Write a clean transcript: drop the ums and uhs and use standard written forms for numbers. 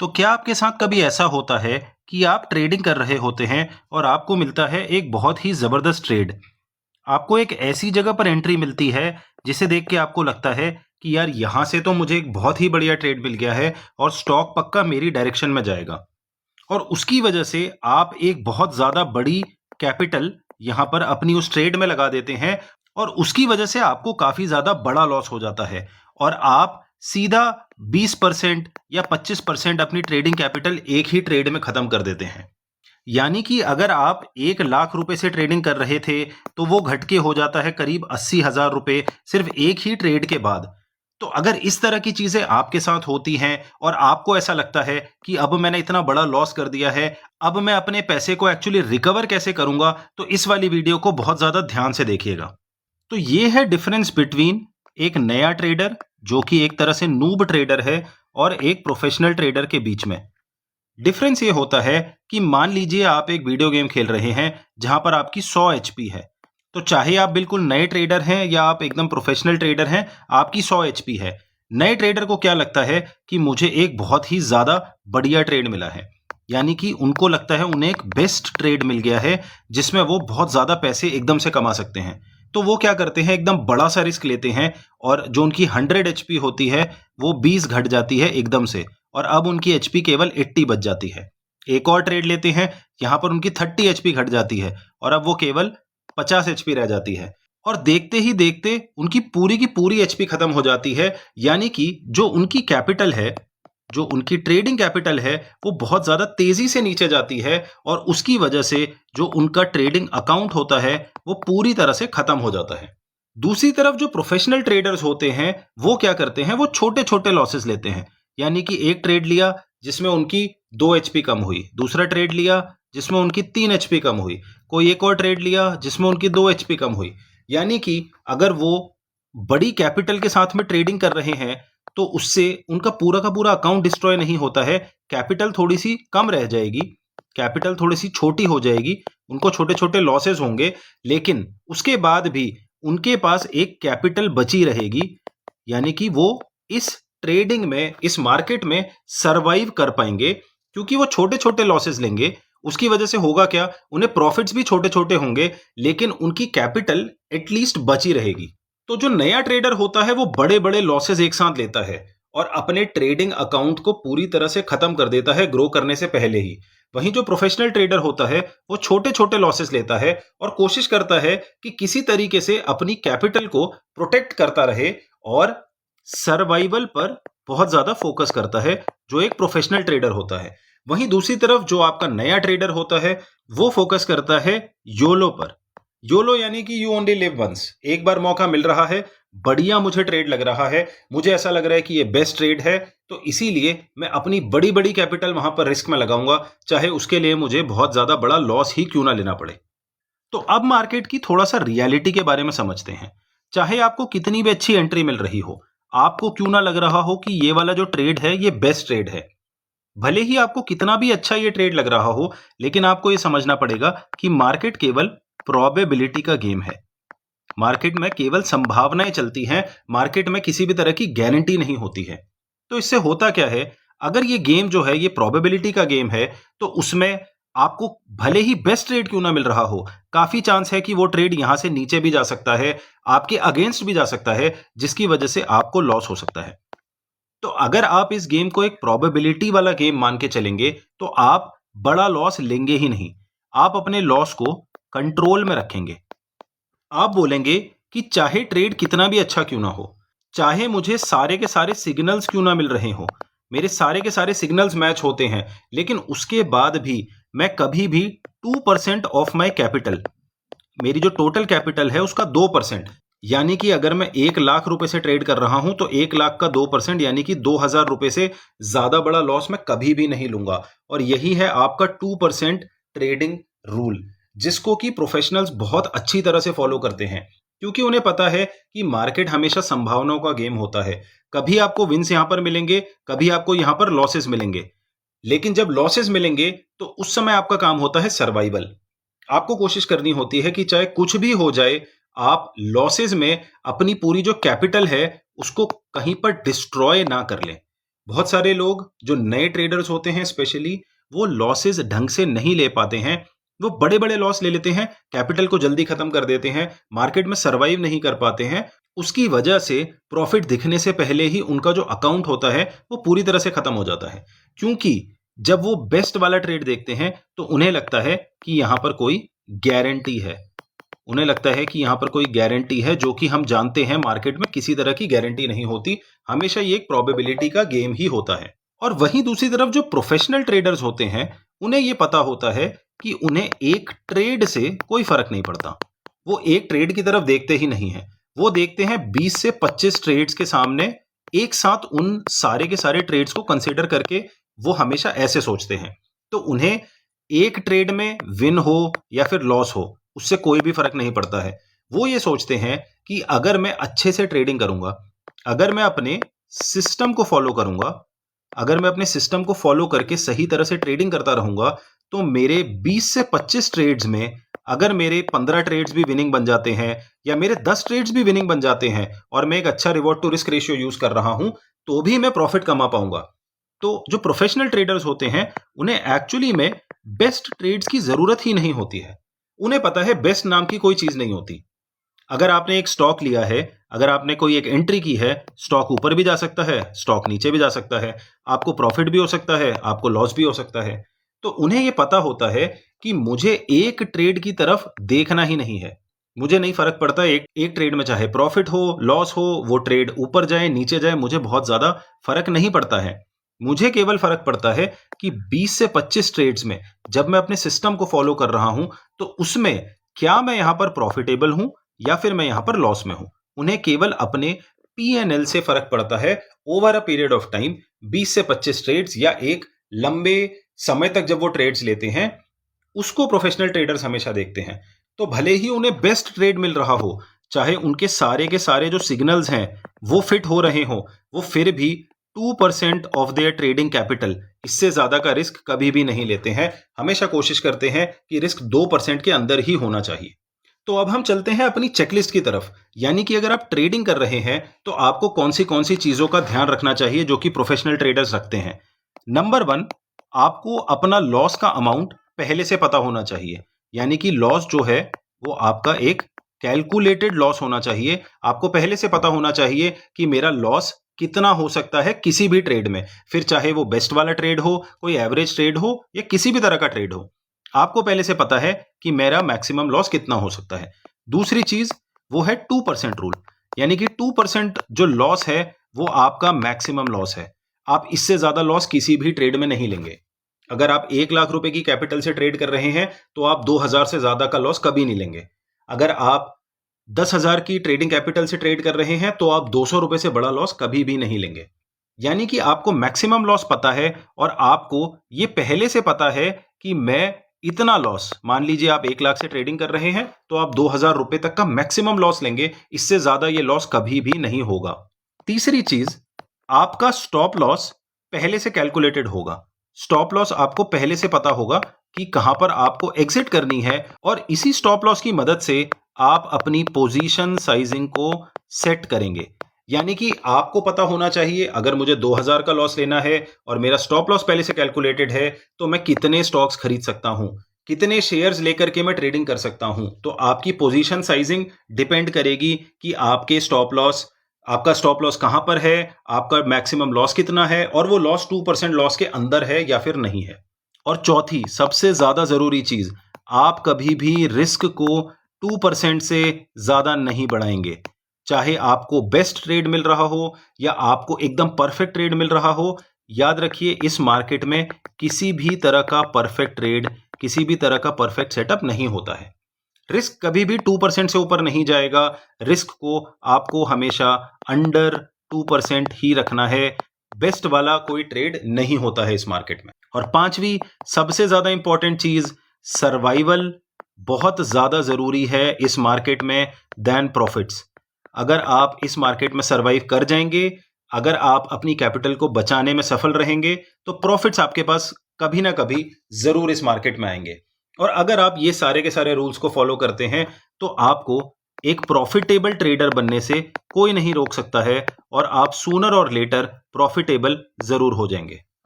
तो क्या आपके साथ कभी ऐसा होता है कि आप ट्रेडिंग कर रहे होते हैं और आपको मिलता है एक बहुत ही ज़बरदस्त ट्रेड। आपको एक ऐसी जगह पर एंट्री मिलती है जिसे देख के आपको लगता है कि यार यहाँ से तो मुझे एक बहुत ही बढ़िया ट्रेड मिल गया है और स्टॉक पक्का मेरी डायरेक्शन में जाएगा। और उसकी वजह से आप एक बहुत ज़्यादा बड़ी कैपिटल यहाँ पर अपनी उस ट्रेड में लगा देते हैं और उसकी वजह से आपको काफ़ी ज़्यादा बड़ा लॉस हो जाता है और आप सीधा 20% या 25% अपनी ट्रेडिंग कैपिटल एक ही ट्रेड में ख़त्म कर देते हैं। यानी कि अगर आप 1 लाख रुपए से ट्रेडिंग कर रहे थे तो वो घट के हो जाता है करीब 80,000 रुपए सिर्फ एक ही ट्रेड के बाद। तो अगर इस तरह की चीजें आपके साथ होती हैं और आपको ऐसा लगता है कि अब मैंने इतना बड़ा लॉस कर दिया है, अब मैं अपने पैसे को एक्चुअली रिकवर कैसे करूंगा, तो इस वाली वीडियो को बहुत ज्यादा ध्यान से देखिएगा। तो ये है डिफरेंस बिटवीन एक नया ट्रेडर जो कि एक तरह से नूब ट्रेडर है और एक प्रोफेशनल ट्रेडर के बीच में। डिफरेंस ये होता है कि मान लीजिए आप एक वीडियो गेम खेल रहे हैं जहां पर आपकी 100 एचपी है। तो चाहे आप बिल्कुल नए ट्रेडर हैं या आप एकदम प्रोफेशनल ट्रेडर हैं, आपकी 100 एचपी है। नए ट्रेडर को क्या लगता है कि मुझे एक बहुत ही ज्यादा बढ़िया ट्रेड मिला है, यानी कि उनको लगता है उन्हें एक बेस्ट ट्रेड मिल गया है जिसमें वो बहुत ज्यादा पैसे एकदम से कमा सकते हैं। तो वो क्या करते हैं, एकदम बड़ा सा रिस्क लेते हैं और जो उनकी 100 एचपी होती है वो 20 घट जाती है एकदम से और अब उनकी एचपी केवल 80 बच जाती है। एक और ट्रेड लेते हैं, यहां पर उनकी 30 एचपी घट जाती है और अब वो केवल 50 एचपी रह जाती है और देखते ही देखते उनकी पूरी की पूरी एचपी खत्म हो जाती है। यानी कि जो उनकी कैपिटल है, जो उनकी ट्रेडिंग कैपिटल है, वो बहुत ज्यादा तेजी से नीचे जाती है और उसकी वजह से जो उनका ट्रेडिंग अकाउंट होता है वो पूरी तरह से खत्म हो जाता है। दूसरी तरफ जो प्रोफेशनल ट्रेडर्स होते हैं वो क्या करते हैं, वो छोटे छोटे लॉसेस लेते हैं। यानी कि एक ट्रेड लिया जिसमें उनकी 2 एचपी कम हुई, दूसरा ट्रेड लिया जिसमें उनकी 3 एचपी कम हुई, कोई एक और ट्रेड लिया जिसमें उनकी 2 एचपी कम हुई। यानी कि अगर वो बड़ी कैपिटल के साथ में ट्रेडिंग कर रहे हैं तो उससे उनका पूरा का पूरा अकाउंट डिस्ट्रॉय नहीं होता है। कैपिटल थोड़ी सी कम रह जाएगी, कैपिटल थोड़ी सी छोटी हो जाएगी, उनको छोटे छोटे लॉसेस होंगे, लेकिन उसके बाद भी उनके पास एक कैपिटल बची रहेगी। यानी कि वो इस ट्रेडिंग में, इस मार्केट में सरवाइव कर पाएंगे क्योंकि वो छोटे छोटे लॉसेस लेंगे। उसकी वजह से होगा क्या, उन्हें प्रॉफिट्स भी छोटे छोटे होंगे लेकिन उनकी कैपिटल एटलीस्ट बची रहेगी। तो जो नया ट्रेडर होता है वो बड़े बड़े लॉसेस एक साथ लेता है और अपने ट्रेडिंग अकाउंट को पूरी तरह से खत्म कर देता है ग्रो करने से पहले ही। वहीं जो प्रोफेशनल ट्रेडर होता है वो छोटे छोटे लॉसेस लेता है और कोशिश करता है कि किसी तरीके से अपनी कैपिटल को प्रोटेक्ट करता रहे और सर्वाइवल पर बहुत ज्यादा फोकस करता है, जो एक प्रोफेशनल ट्रेडर होता है। वहीं दूसरी तरफ जो आपका नया ट्रेडर होता है वो फोकस करता है योलो पर। योलो यानी कि यू ओनली लिव वंस, एक बार मौका मिल रहा है, बढ़िया मुझे ट्रेड लग रहा है, मुझे ऐसा लग रहा है कि ये बेस्ट ट्रेड है, तो इसीलिए मैं अपनी बड़ी बड़ी कैपिटल वहां पर रिस्क में लगाऊंगा, चाहे उसके लिए मुझे बहुत ज्यादा बड़ा लॉस ही क्यों ना लेना पड़े। तो अब मार्केट की थोड़ा सा रियलिटी के बारे में समझते हैं। चाहे आपको कितनी भी अच्छी एंट्री मिल रही हो, आपको क्यों ना लग रहा हो कि ये वाला जो ट्रेड है ये बेस्ट ट्रेड है, भले ही आपको कितना भी अच्छा ये ट्रेड लग रहा हो, लेकिन आपको ये समझना पड़ेगा कि मार्केट केवल प्रोबेबिलिटी का गेम है। मार्केट में केवल संभावनाएं चलती हैं, मार्केट में किसी भी तरह की गारंटी नहीं होती है। तो इससे होता क्या है, अगर ये गेम जो है ये प्रोबेबिलिटी का गेम है तो उसमें आपको भले ही बेस्ट ट्रेड क्यों ना मिल रहा हो, काफी चांस है कि वो ट्रेड यहां से नीचे भी जा सकता है, आपके अगेंस्ट भी जा सकता है, जिसकी वजह से आपको लॉस हो सकता है। तो अगर आप इस गेम को एक प्रोबेबिलिटी वाला गेम मान के चलेंगे तो आप बड़ा लॉस लेंगे ही नहीं, आप अपने लॉस को कंट्रोल में रखेंगे। आप बोलेंगे कि चाहे ट्रेड कितना भी अच्छा क्यों ना हो, चाहे मुझे सारे के सारे सिग्नल्स क्यों ना मिल रहे हो, मेरे सारे के सारे सिग्नल्स मैच होते हैं, लेकिन उसके बाद भी मैं कभी भी 2% ऑफ माई कैपिटल, मेरी जो टोटल कैपिटल है उसका 2%, यानी कि अगर मैं 1 लाख रुपए से ट्रेड कर रहा हूं तो 1 लाख का 2% यानी कि 2,000 रुपए से ज्यादा बड़ा लॉस मैं कभी भी नहीं लूंगा। और यही है आपका 2% ट्रेडिंग रूल, जिसको कि प्रोफेशनल्स बहुत अच्छी तरह से फॉलो करते हैं क्योंकि उन्हें पता है कि मार्केट हमेशा संभावनाओं का गेम होता है। कभी आपको विंस यहां पर मिलेंगे, कभी आपको यहां पर लॉसेस मिलेंगे, लेकिन जब लॉसेस मिलेंगे तो उस समय आपका काम होता है सर्वाइवल। आपको कोशिश करनी होती है कि चाहे कुछ भी हो जाए, आप लॉसेस में अपनी पूरी जो कैपिटल है उसको कहीं पर डिस्ट्रॉय ना कर लें। बहुत सारे लोग जो नए ट्रेडर्स होते हैं स्पेशली, वो लॉसेस ढंग से नहीं ले पाते हैं। वो बड़े-बड़े लॉस ले लेते हैं, कैपिटल को जल्दी खत्म कर देते हैं, मार्केट में सर्वाइव नहीं कर पाते हैं। उसकी वजह से प्रॉफिट दिखने से पहले ही उनका जो अकाउंट होता है, वो पूरी तरह से खत्म हो जाता है। क्योंकि जब वो बेस्ट वाला ट्रेड देखते हैं, तो उन्हें लगता है कि यहाँ पर कोई गारंटी है। उन्हें लगता है कि यहाँ पर कोई गारंटी है, जो कि हम जानते हैं मार्केट में किसी तरह की गारंटी नहीं होती। हमेशा ये एक प्रोबेबिलिटी का गेम ही होता है। और वहीं दूसरी तरफ जो प्रोफेशनल ट्रेडर्स होते हैं, उन्हें ये पता होता है कि उन्हें एक ट्रेड से कोई फर्क नहीं पड़ता। वो एक ट्रेड की तरफ देखते ही नहीं है। वो देखते हैं 20 से 25 ट्रेड्स के सामने एक साथ उन सारे के सारे ट्रेड्स को कंसिडर करके वो हमेशा ऐसे सोचते हैं। तो उन्हें एक ट्रेड में विन हो या फिर लॉस हो, उससे कोई भी फर्क नहीं पड़ता है। वो ये सोचते हैं कि अगर मैं अच्छे से ट्रेडिंग करूंगा, अगर मैं अपने सिस्टम को फॉलो करूंगा, अगर मैं अपने सिस्टम को फॉलो करके सही तरह से ट्रेडिंग करता रहूंगा, तो मेरे 20 से 25 ट्रेड्स में अगर मेरे 15 ट्रेड्स भी विनिंग बन जाते हैं या मेरे 10 ट्रेड्स भी विनिंग बन जाते हैं और मैं एक अच्छा reward to risk ratio use कर रहा हूं, तो भी मैं प्रॉफिट कमा पाऊंगा। तो जो प्रोफेशनल ट्रेडर्स होते हैं, उन्हें एक्चुअली में बेस्ट ट्रेड्स की जरूरत ही नहीं होती है। उन्हें पता है बेस्ट नाम की कोई चीज नहीं होती। अगर आपने एक स्टॉक लिया है, अगर आपने कोई एक एंट्री की है, स्टॉक ऊपर भी जा सकता है, स्टॉक नीचे भी जा सकता है, आपको प्रॉफिट भी हो सकता है, आपको लॉस भी हो सकता है। तो उन्हें यह पता होता है कि मुझे एक ट्रेड की तरफ देखना ही नहीं है। मुझे नहीं फर्क पड़ता एक एक ट्रेड में चाहे प्रॉफिट हो, लॉस हो, वो ट्रेड ऊपर जाए, नीचे जाए, मुझे बहुत ज्यादा फर्क नहीं पड़ता है। मुझे केवल फर्क पड़ता है कि 20 से 25 ट्रेड्स में जब मैं अपने सिस्टम को फॉलो कर रहा हूं, तो उसमें क्या मैं यहां पर प्रॉफिटेबल हूं या फिर मैं यहां पर लॉस में हूं। उन्हें केवल अपने पीएनएल से फर्क पड़ता है over a period of time. 20 से 25 ट्रेड्स या एक लंबे समय तक जब वो ट्रेड्स लेते हैं, उसको प्रोफेशनल ट्रेडर्स हमेशा देखते हैं। तो भले ही उन्हें बेस्ट ट्रेड मिल रहा हो, चाहे उनके सारे के सारे जो सिग्नल्स हैं वो फिट हो रहे हो, वो फिर भी 2% ऑफ देयर ट्रेडिंग कैपिटल, इससे ज्यादा का रिस्क कभी भी नहीं लेते हैं। हमेशा कोशिश करते हैं कि रिस्क 2% के अंदर ही होना चाहिए। तो अब हम चलते हैं अपनी चेकलिस्ट की तरफ। यानी कि अगर आप ट्रेडिंग कर रहे हैं, तो आपको कौन सी चीजों का ध्यान रखना चाहिए जो कि प्रोफेशनल ट्रेडर्स रखते हैं। नंबर 1, आपको अपना लॉस का अमाउंट पहले से पता होना चाहिए। यानी कि लॉस जो है वो आपका एक कैलकुलेटेड लॉस होना चाहिए। आपको पहले से पता होना चाहिए कि मेरा लॉस कितना हो सकता है किसी भी ट्रेड में, फिर चाहे वो बेस्ट वाला ट्रेड हो, कोई एवरेज ट्रेड हो या किसी भी तरह का ट्रेड हो। आपको पहले से पता है कि मेरा मैक्सिमम लॉस कितना हो सकता है। दूसरी चीज वो है 2% रूल। यानी कि 2% जो लॉस है वो आपका मैक्सिमम लॉस है। आप इससे ज्यादा लॉस किसी भी ट्रेड में नहीं लेंगे। अगर आप 1 लाख रुपए की कैपिटल से ट्रेड कर रहे हैं, तो आप 2,000 से ज्यादा का लॉस कभी नहीं लेंगे। अगर आप 10,000 की ट्रेडिंग कैपिटल से ट्रेड कर रहे हैं, तो आप 200 रुपए से बड़ा लॉस कभी भी नहीं लेंगे। यानी कि आपको मैक्सिमम लॉस पता है और आपको ये पहले से पता है कि मैं इतना लॉस, मान लीजिए आप 1 लाख से ट्रेडिंग कर रहे हैं, तो आप 2,000 रुपए तक का मैक्सिमम लॉस लेंगे। इससे ज्यादा ये लॉस कभी भी नहीं होगा। तीसरी चीज, आपका स्टॉप लॉस पहले से कैलकुलेटेड होगा। स्टॉप लॉस आपको पहले से पता होगा कि कहां पर आपको एग्जिट करनी है, और इसी स्टॉप लॉस की मदद से आप अपनी पोजीशन साइजिंग को सेट करेंगे। यानी कि आपको पता होना चाहिए, अगर मुझे 2,000 का लॉस लेना है और मेरा स्टॉप लॉस पहले से कैलकुलेटेड है, तो मैं कितने स्टॉक्स खरीद सकता हूं, कितने शेयर्स लेकर के मैं ट्रेडिंग कर सकता हूं। तो आपकी पोजीशन साइजिंग डिपेंड करेगी कि आपका स्टॉप लॉस कहां पर है, आपका मैक्सिमम लॉस कितना है, और वो लॉस 2% लॉस के अंदर है या फिर नहीं है। और चौथी सबसे ज्यादा जरूरी चीज, आप कभी भी रिस्क को 2% से ज्यादा नहीं बढ़ाएंगे। चाहे आपको बेस्ट ट्रेड मिल रहा हो या आपको एकदम परफेक्ट ट्रेड मिल रहा हो, याद रखिए इस मार्केट में किसी भी तरह का परफेक्ट ट्रेड, किसी भी तरह का परफेक्ट सेटअप नहीं होता है। रिस्क कभी भी 2% से ऊपर नहीं जाएगा। रिस्क को आपको हमेशा अंडर 2% ही रखना है। बेस्ट वाला कोई ट्रेड नहीं होता है इस मार्केट में। और पांचवी सबसे ज्यादा इंपॉर्टेंट चीज, सर्वाइवल बहुत ज्यादा जरूरी है इस मार्केट में देन प्रॉफिट्स। अगर आप इस मार्केट में सर्वाइव कर जाएंगे, अगर आप अपनी कैपिटल को बचाने में सफल रहेंगे, तो प्रॉफिट्स आपके पास कभी ना कभी जरूर इस मार्केट में आएंगे। और अगर आप ये सारे के सारे रूल्स को फॉलो करते हैं, तो आपको एक प्रॉफिटेबल ट्रेडर बनने से कोई नहीं रोक सकता है और आप सूनर और लेटर प्रॉफिटेबल जरूर हो जाएंगे।